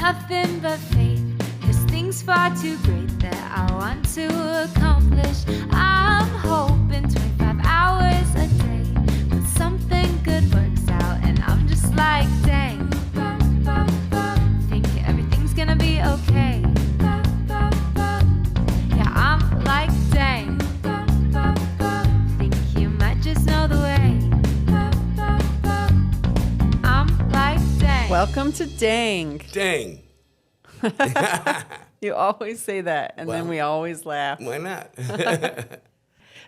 nothing but faith. There's things far too great that I want to accomplish. I'm hoping 25 hours a day, but something good works out, and I'm just like, dang. Think everything's gonna be okay. Yeah, I'm like, dang. Think you might just know the way. I'm like, dang. Welcome to Dang. Dang. You always say that, and then we always laugh. Why not?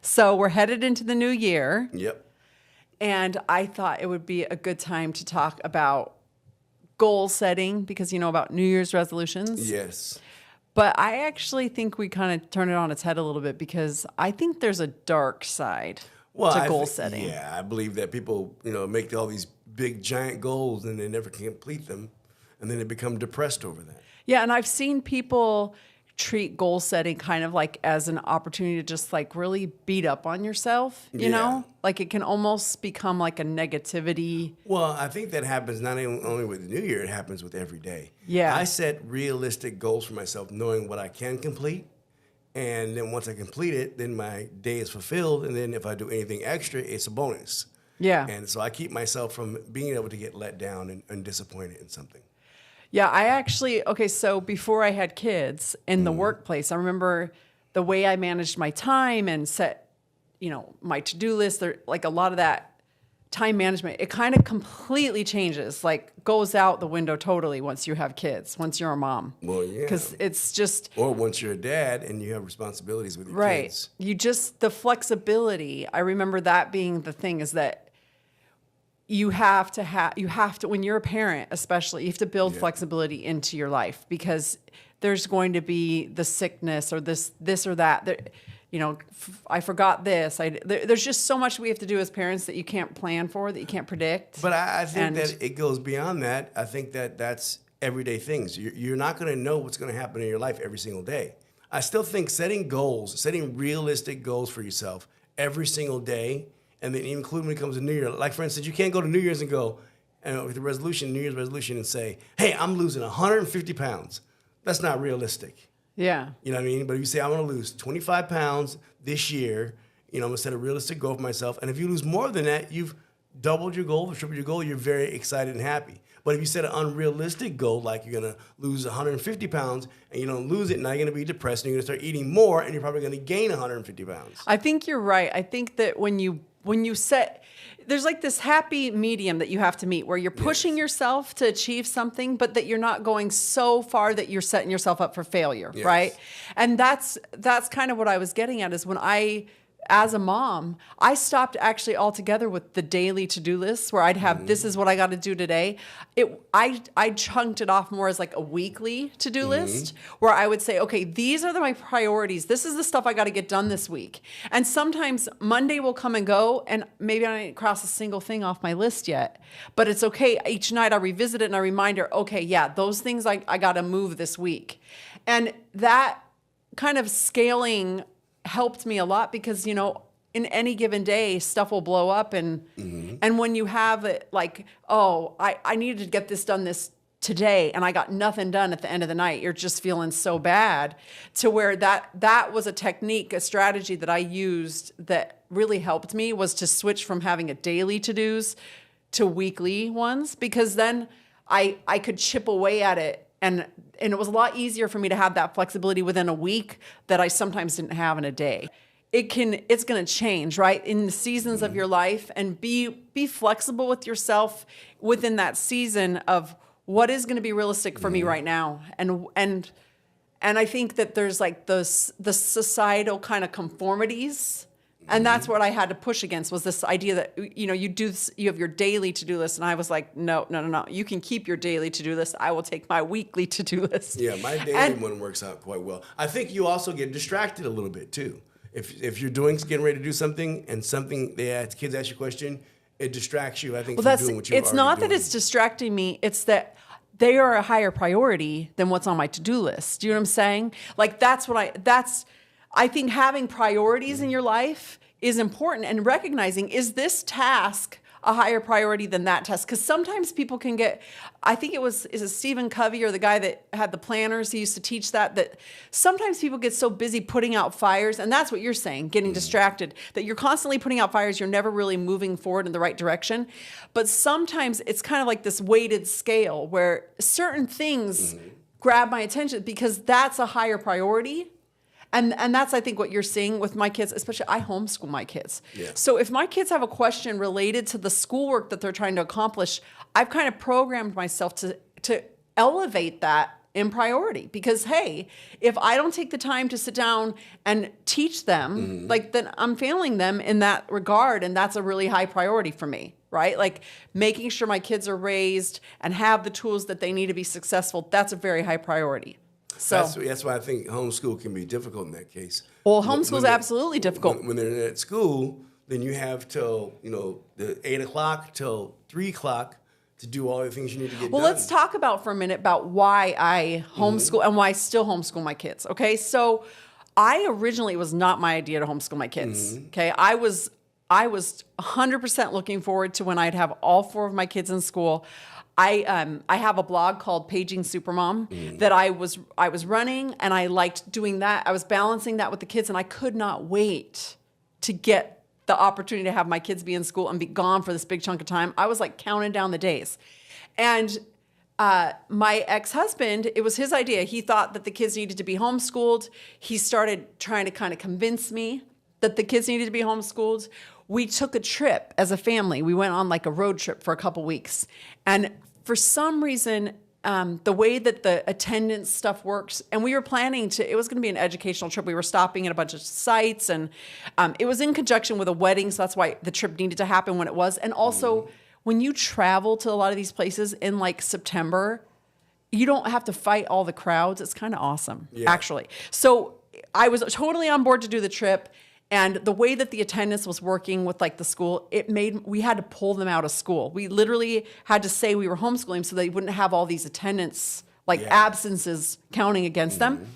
So we're headed into the new year, Yep. and I thought it would be a good time to talk about goal setting, because you know about New Year's resolutions. Yes. But I actually think we kind of turn it on its head a little bit, because I think there's a dark side to goal setting. Yeah, I believe that people, make all these big, giant goals and they never complete them, and then they become depressed over that. Yeah, and I've seen people treat goal setting kind of like as an opportunity to just like really beat up on yourself, you know? Like it can almost become like a negativity. Well, I think that happens not only with the New Year, it happens with every day. Yeah. I set realistic goals for myself, knowing what I can complete. And then once I complete it, then my day is fulfilled. And then if I do anything extra, it's a bonus. Yeah. And so I keep myself from being able to get let down and disappointed in something. Yeah, I actually, so before I had kids in the workplace, I remember the way I managed my time and set, my to-do list, like a lot of that time management, it kind of completely changes, like goes out the window totally once you have kids, once you're a mom. Well, yeah. Because it's just... Or once you're a dad and you have responsibilities with your kids. Right. The flexibility, I remember that being the thing, is that you have to, when you're a parent especially, you have to build flexibility into your life, because there's going to be the sickness or this or that. I forgot this. There's just so much we have to do as parents that you can't plan for, that you can't predict. But I think that it goes beyond that. I think that that's everyday things. You're not going to know what's going to happen in your life every single day. I still think setting realistic goals for yourself every single day, and then including when it comes to New Year. Like, for instance, you can't go to New Year's and go, with the New Year's resolution, and say, hey, I'm losing 150 pounds. That's not realistic. Yeah. You know what I mean? But if you say, I'm going to lose 25 pounds this year, I'm going to set a realistic goal for myself. And if you lose more than that, you've doubled your goal or tripled your goal, you're very excited and happy. But if you set an unrealistic goal, like you're going to lose 150 pounds and you don't lose it, now you're going to be depressed and you're going to start eating more and you're probably going to gain 150 pounds. I think you're right. I think that when you set, there's like this happy medium that you have to meet, where you're pushing yourself to achieve something, but that you're not going so far that you're setting yourself up for failure, right? And that's kind of what I was getting at, is when as a mom, I stopped actually altogether with the daily to-do lists, where I'd have, this is what I got to do today. I chunked it off more as like a weekly to-do list, where I would say, okay, these are my priorities. This is the stuff I got to get done this week. And sometimes Monday will come and go, and maybe I didn't cross a single thing off my list yet. But it's okay. Each night I revisit it and I remind her, okay, yeah, those things I got to move this week. And that kind of scaling helped me a lot, because in any given day stuff will blow up, and when you have it like, I needed to get this done today and I got nothing done at the end of the night, you're just feeling so bad, to where that was a technique, a strategy that I used that really helped me, was to switch from having a daily to-dos to weekly ones, because then I could chip away at it. And it was a lot easier for me to have that flexibility within a week that I sometimes didn't have in a day. It's going to change, right? In the seasons of your life, and be flexible with yourself within that season of what is going to be realistic for me right now. And I think that there's like the societal kind of conformities. And that's what I had to push against, was this idea that, you have your daily to-do list. And I was like, no. You can keep your daily to-do list. I will take my weekly to-do list. Yeah, my daily one works out quite well. I think you also get distracted a little bit too. If you're getting ready to do something, and kids ask you a question, it distracts you, I think, from doing what you're already doing. It's not that it's distracting me. It's that they are a higher priority than what's on my to-do list. Do you know what I'm saying? Like, I think having priorities in your life is important, and recognizing, is this task a higher priority than that test. Because sometimes people can get, I think is it Stephen Covey or the guy that had the planners, he used to teach that sometimes people get so busy putting out fires, and that's what you're saying, getting distracted, that you're constantly putting out fires, you're never really moving forward in the right direction. But sometimes it's kind of like this weighted scale where certain things grab my attention because that's a higher priority. And that's, I think, what you're seeing with my kids, especially I homeschool my kids. Yeah. So if my kids have a question related to the schoolwork that they're trying to accomplish, I've kind of programmed myself to elevate that in priority. Because, hey, if I don't take the time to sit down and teach them, like, then I'm failing them in that regard. And that's a really high priority for me, right? Like making sure my kids are raised and have the tools that they need to be successful. That's a very high priority. So that's why I think homeschool can be difficult in that case. Well, homeschool is absolutely difficult. When they're at school, then you have till the 8 o'clock till 3 o'clock to do all the things you need to get done. Well, let's talk about for a minute about why I homeschool and why I still homeschool my kids. Okay, so I originally, it was not my idea to homeschool my kids. Okay, I was 100% looking forward to when I'd have all 4 of my kids in school. I have a blog called Paging Supermom that I was running, and I liked doing that. I was balancing that with the kids, and I could not wait to get the opportunity to have my kids be in school and be gone for this big chunk of time. I was like counting down the days. And my ex-husband, it was his idea. He thought that the kids needed to be homeschooled. He started trying to kind of convince me that the kids needed to be homeschooled. We took a trip as a family. We went on like a road trip for a couple weeks. And for some reason, the way that the attendance stuff works, and we were planning it was going to be an educational trip. We were stopping at a bunch of sites, and it was in conjunction with a wedding, so that's why the trip needed to happen when it was. And also, when you travel to a lot of these places in like September, you don't have to fight all the crowds. It's kind of awesome, actually. So I was totally on board to do the trip. And the way that the attendance was working with like the school, we had to pull them out of school. We literally had to say we were homeschooling so they wouldn't have all these attendance, absences counting against them.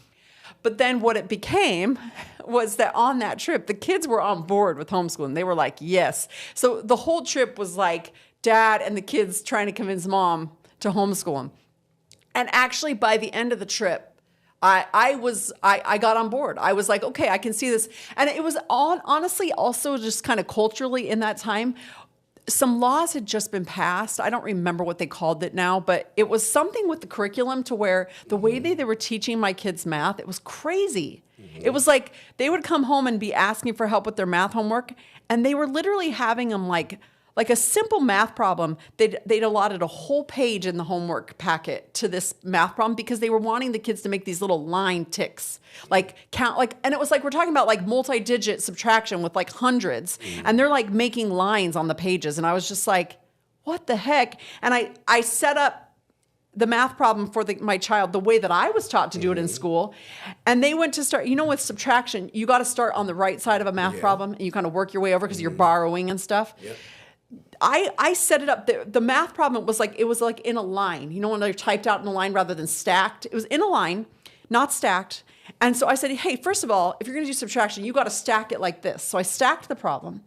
But then what it became was that on that trip, the kids were on board with homeschooling. They were like, yes. So the whole trip was like dad and the kids trying to convince mom to homeschool them. And actually by the end of the trip, I got on board. I was like, okay, I can see this. And it was honestly also just kind of culturally in that time, some laws had just been passed. I don't remember what they called it now, but it was something with the curriculum to where the way they were teaching my kids math, it was crazy. It was like they would come home and be asking for help with their math homework, and they were literally having them like a simple math problem, they'd allotted a whole page in the homework packet to this math problem because they were wanting the kids to make these little line ticks, like count, like, and it was like, we're talking about like multi-digit subtraction with like hundreds, and they're like making lines on the pages. And I was just like, what the heck? And I set up the math problem for my child the way that I was taught to do it in school. And they went to start, with subtraction, you got to start on the right side of a math problem and you kind of work your way over because you're borrowing and stuff. Yep. I set it up. The math problem was like, it was like in a line, when they're typed out in a line rather than stacked. It was in a line, not stacked. And so I said, hey, first of all, if you're going to do subtraction, you got to stack it like this. So I stacked the problem.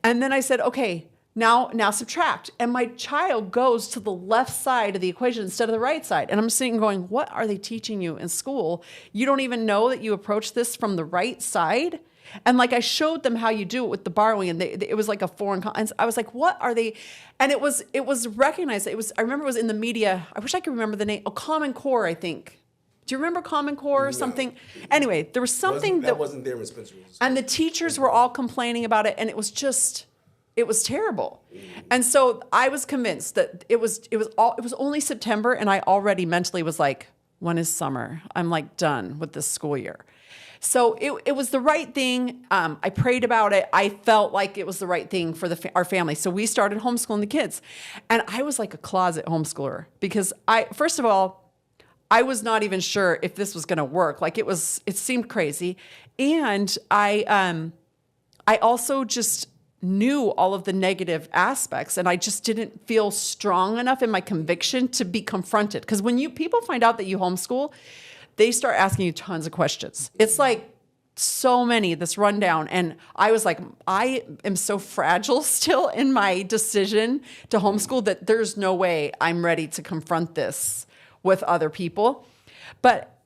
And then I said, okay, now subtract. And my child goes to the left side of the equation instead of the right side. And I'm sitting going, what are they teaching you in school? You don't even know that you approach this from the right side? And like I showed them how you do it with the borrowing, and it was like a foreign. And I was like, "What are they?" And it was recognized. I remember it was in the media. I wish I could remember the name. Oh, Common Core, I think. Do you remember Common Core or something? Anyway, there was something that wasn't there when Spencer was. And the teachers were all complaining about it, and it was terrible. And so I was convinced that it was only September, and I already mentally was like, when is summer? I'm like done with this school year. So it was the right thing. I prayed about it. I felt like it was the right thing for our family. So we started homeschooling the kids. And I was like a closet homeschooler because first of all, I was not even sure if this was going to work. Like it seemed crazy. And I also just knew all of the negative aspects, and I just didn't feel strong enough in my conviction to be confronted. Because when people find out that you homeschool, they start asking you tons of questions. It's like so many, this rundown. And I was like, I am so fragile still in my decision to homeschool that there's no way I'm ready to confront this with other people. But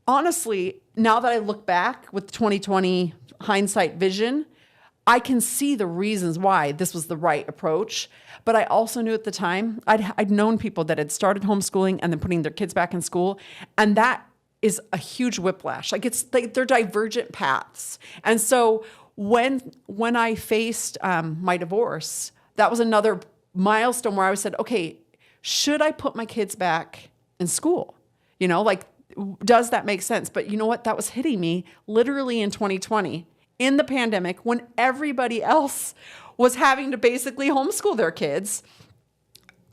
honestly, now that I look back with 2020 hindsight vision, I can see the reasons why this was the right approach. But I also knew at the time, I'd known people that had started homeschooling and then putting their kids back in school. And that is a huge whiplash. Like it's like they're divergent paths. And so when I faced my divorce, that was another milestone where I said, okay, should I put my kids back in school? You know, like, does that make sense? But you know what? That was hitting me literally in 2020 in the pandemic when everybody else was having to basically homeschool their kids.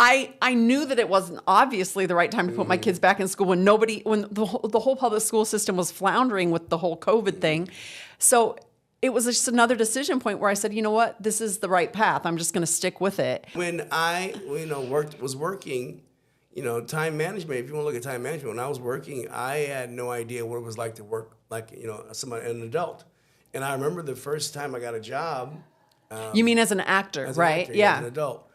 I knew that it wasn't obviously the right time to put my kids back in school when the whole public school system was floundering with the whole COVID thing. So it was just another decision point where I said, you know what, this is the right path. I'm just going to stick with it. When I, was working, time management, if you want to look at time management, when I was working, I had no idea what it was like to work like, an adult. And I remember the first time I got a job. You mean as an actor, right? Actor, yeah. As an adult,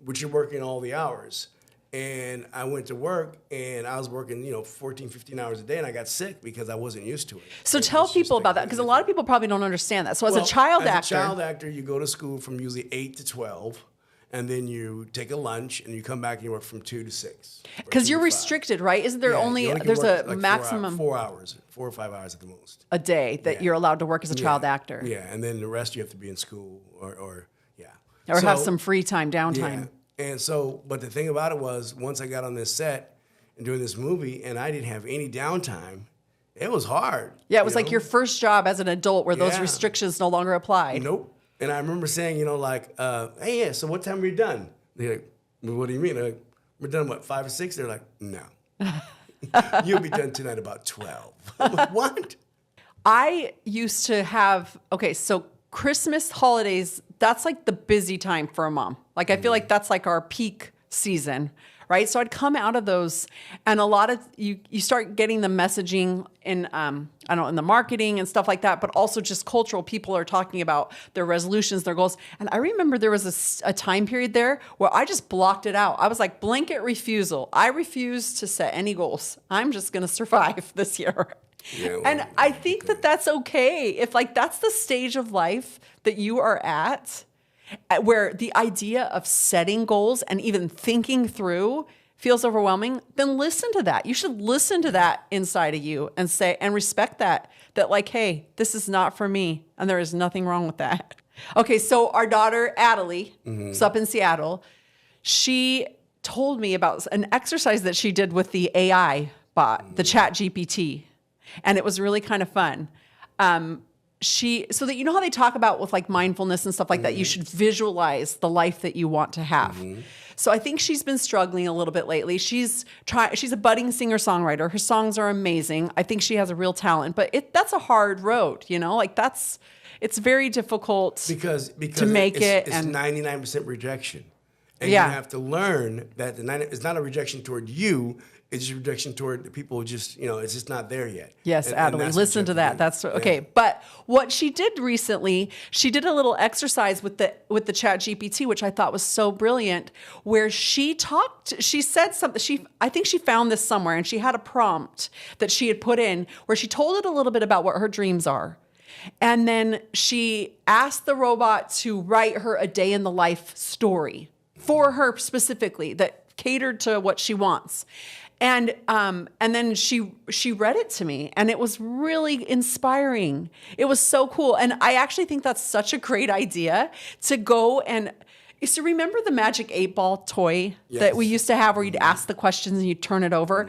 which you're working all the hours. And I went to work and I was working, 14, 15 hours a day and I got sick because I wasn't used to it. So tell people about that because a lot of people probably don't understand that. So as a child actor, you go to school from usually 8 to 12 and then you take a lunch and you come back and you work from 2 to 6. Because you're restricted, right? Isn't there there's a like maximum 4 hours, 4 or 5 hours at the most. A day that you're allowed to work as a child actor. Yeah, and then the rest you have to be in school or have some free time, downtime. Yeah. And so, but the thing about it was, once I got on this set and doing this movie, and I didn't have any downtime, it was hard. Yeah, it was like your first job as an adult where those restrictions no longer applied. Nope. And I remember saying, hey, yeah, so what time are you done? They're like, well, what do you mean? They're like, we're done, 5 or 6? They're like, no. You'll be done tonight about 12. What? I used to have, so Christmas holidays, that's like the busy time for a mom. Like, I feel like that's like our peak season, right? So I'd come out of those and a lot of, you start getting the messaging in, in the marketing and stuff like that, but also just cultural. People are talking about their resolutions, their goals. And I remember there was a time period there where I just blocked it out. I was like, blanket refusal. I refuse to set any goals. I'm just going to survive this year. Yeah, well, and I think that that's okay. If that's the stage of life that you are at where the idea of setting goals and even thinking through feels overwhelming, then listen to that. You should listen to that inside of you and say, and respect that hey, this is not for me. And there is nothing wrong with that. Okay. So our daughter, Adelie, who's up in Seattle, she told me about an exercise that she did with the AI bot, the Chat GPT. And it was really kind of fun. So that, how they talk about with like mindfulness and stuff like that, you should visualize the life that you want to have. So I think she's been struggling a little bit lately. She's a budding singer-songwriter. Her songs are amazing. I think she has a real talent, but that's a hard road, it's very difficult because to make it's 99% rejection. And you have to learn that it's not a rejection toward you. It's just rejection toward the people who just, it's just not there yet. Yes, Adelie, listen to that. That's okay. But what she did recently, she did a little exercise with the Chat GPT, which I thought was so brilliant, where she said something. I think she found this somewhere and she had a prompt that she had put in where she told it a little bit about what her dreams are. And then she asked the robot to write her a day in the life story for her specifically that catered to what she wants. And then she read it to me and it was really inspiring. It was so cool. And I actually think that's such a great idea to go and so remember the Magic 8-Ball toy that we used to have where you'd ask the questions and you'd turn it over.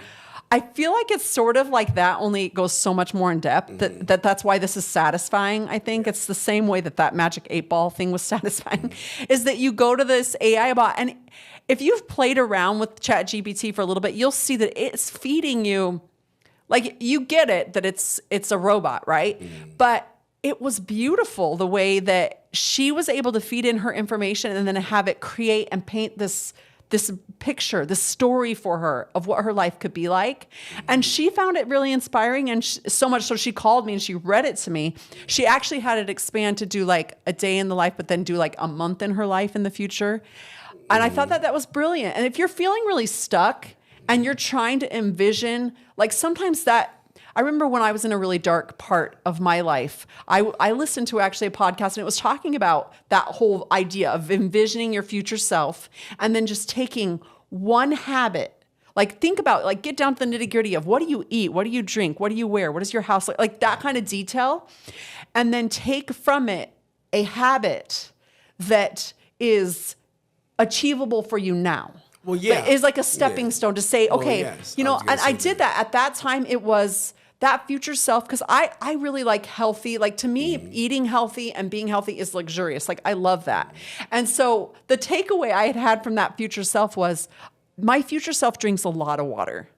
I feel like it's sort of like that, only it goes so much more in depth that's why this is satisfying. I think it's the same way that Magic 8-Ball thing was satisfying is that you go to this AI bot and if you've played around with ChatGPT for a little bit, you'll see that it's feeding you, like you get it that it's a robot, right? But it was beautiful the way that she was able to feed in her information and then have it create and paint this this picture, this story for her of what her life could be like. And she found it really inspiring. And so much so she called me and she read it to me. She actually had it expand to do like a day in the life, but then do like a month in her life in the future. And I thought that was brilliant. And if you're feeling really stuck and you're trying to envision, like sometimes I remember when I was in a really dark part of my life, I listened to actually a podcast and it was talking about that whole idea of envisioning your future self and then just taking one habit. Like think about, like get down to the nitty gritty of what do you eat? What do you drink? What do you wear? What is your house like that kind of detail. And then take from it a habit that is achievable for you now. Well, yeah. Is like a stepping stone to say, okay, yes. and I did that. At that time, it was that future self, because I really like healthy. Like to me, eating healthy and being healthy is luxurious. Like I love that. And so the takeaway I had from that future self was my future self drinks a lot of water.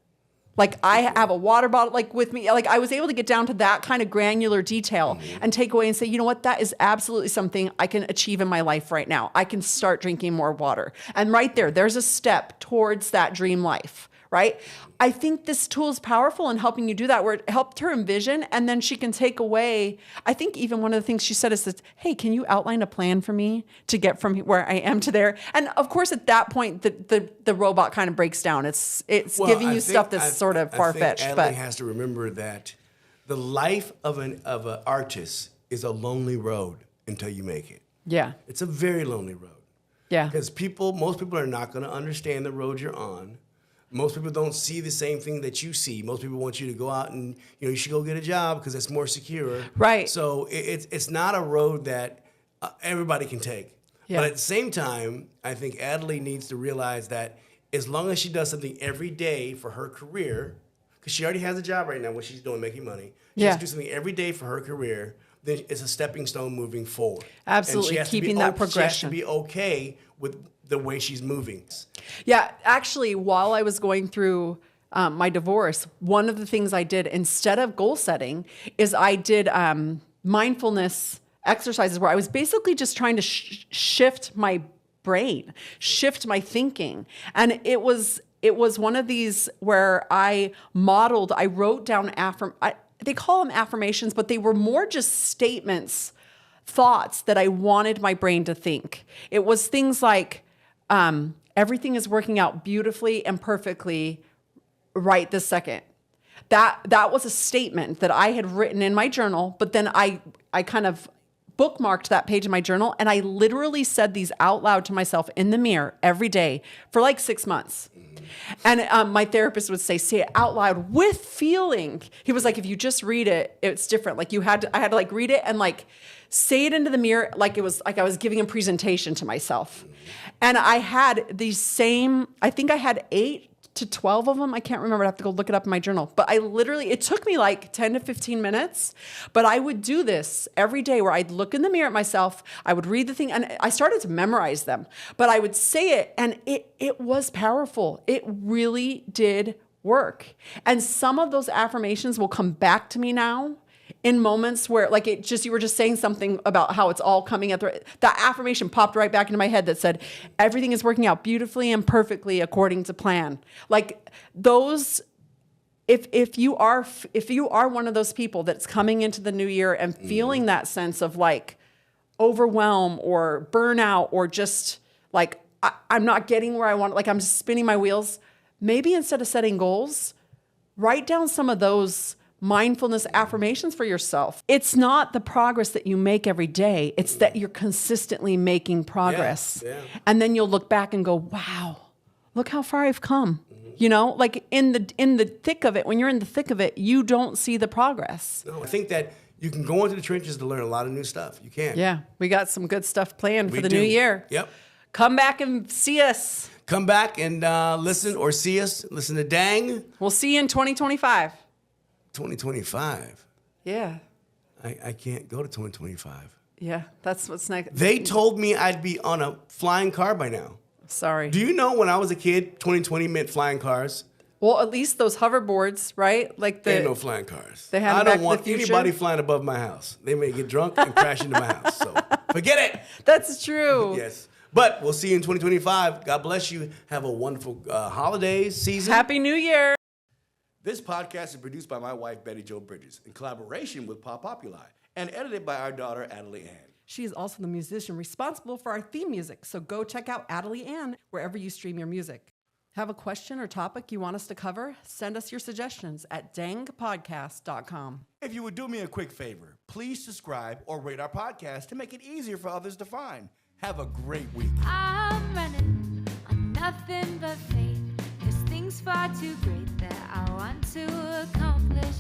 Like I have a water bottle like with me. Like I was able to get down to that kind of granular detail and take away and say, you know what, that is absolutely something I can achieve in my life right now. I can start drinking more water. And right there's a step towards that dream life, right? I think this tool is powerful in helping you do that, where it helped her envision, and then she can take away. I think even one of the things she said is that, hey, can you outline a plan for me to get from where I am to there? And of course, at that point, the robot kind of breaks down. It's giving you stuff that's sort of far-fetched. Adley But has to remember that the life of an artist is a lonely road until you make it. yeah, It's a very lonely road. yeah, Because most people are not going to understand the road you're on. Most people don't see the same thing that you see. Most people want you to go out and, you should go get a job because it's more secure. Right. So it's not a road that everybody can take. Yeah. But at the same time, I think Adley needs to realize that as long as she does something every day for her career, because she already has a job right now, what she's doing, making money. She has to do something every day for her career, then it's a stepping stone moving forward. Absolutely, And she has keeping to be that progression. She has to be okay with the way she's moving. Yeah, actually, while I was going through my divorce, one of the things I did instead of goal setting is I did mindfulness exercises where I was basically just trying to shift my brain, shift my thinking. And it was one of these where I wrote down they call them affirmations, but they were more just statements, thoughts that I wanted my brain to think. It was things like, everything is working out beautifully and perfectly right this second. That was a statement that I had written in my journal, but then I kind of bookmarked that page in my journal, and I literally said these out loud to myself in the mirror every day for like 6 months. And my therapist would say it out loud with feeling. He was like, if you just read it, it's different. Like I had to like read it and like say it into the mirror like it was like I was giving a presentation to myself. And I had I think I had 8 to 12 of them. I can't remember. I have to go look it up in my journal. But it took me like 10 to 15 minutes. But I would do this every day where I'd look in the mirror at myself. I would read the thing, and I started to memorize them. But I would say it, and it was powerful. It really did work. And some of those affirmations will come back to me now in moments where like you were just saying something about how it's all coming at that affirmation popped right back into my head that said, everything is working out beautifully and perfectly according to plan. Like those, if you are one of those people that's coming into the new year and feeling that sense of like overwhelm or burnout, or just like, I'm not getting where I want, like I'm just spinning my wheels, maybe instead of setting goals, write down some of those mindfulness affirmations for yourself. It's not the progress that you make every day. It's that you're consistently making progress. Yeah. And then you'll look back and go, wow, look how far I've come. Like in the thick of it, when you're in the thick of it, you don't see the progress. No, I think that you can go into the trenches to learn a lot of new stuff. You can. Yeah, we got some good stuff planned for the new year. Yep. Come back and see us. Come back and listen or see us. Listen to Dang. We'll see you in 2025. 2025. Yeah. I can't go to 2025. Yeah, that's what's next. They told me I'd be on a flying car by now. Sorry. Do you know when I was a kid, 2020 meant flying cars? Well, at least those hoverboards, right? Like There ain't no flying cars. They have I Back don't to want the Future. anybody flying above my house. They may get drunk and crash into my house. So forget it. That's true. Yes. But we'll see you in 2025. God bless you. Have a wonderful holidays season. Happy New Year. This podcast is produced by my wife, Betty Jo Bridges, in collaboration with Pop Populi, and edited by our daughter, Adelie Ann. She is also the musician responsible for our theme music, so go check out Adelie Ann wherever you stream your music. Have a question or topic you want us to cover? Send us your suggestions at dangpodcast.com. If you would do me a quick favor, please subscribe or rate our podcast to make it easier for others to find. Have a great week. I'm running on nothing but faith. There's things far too great that I want to accomplish.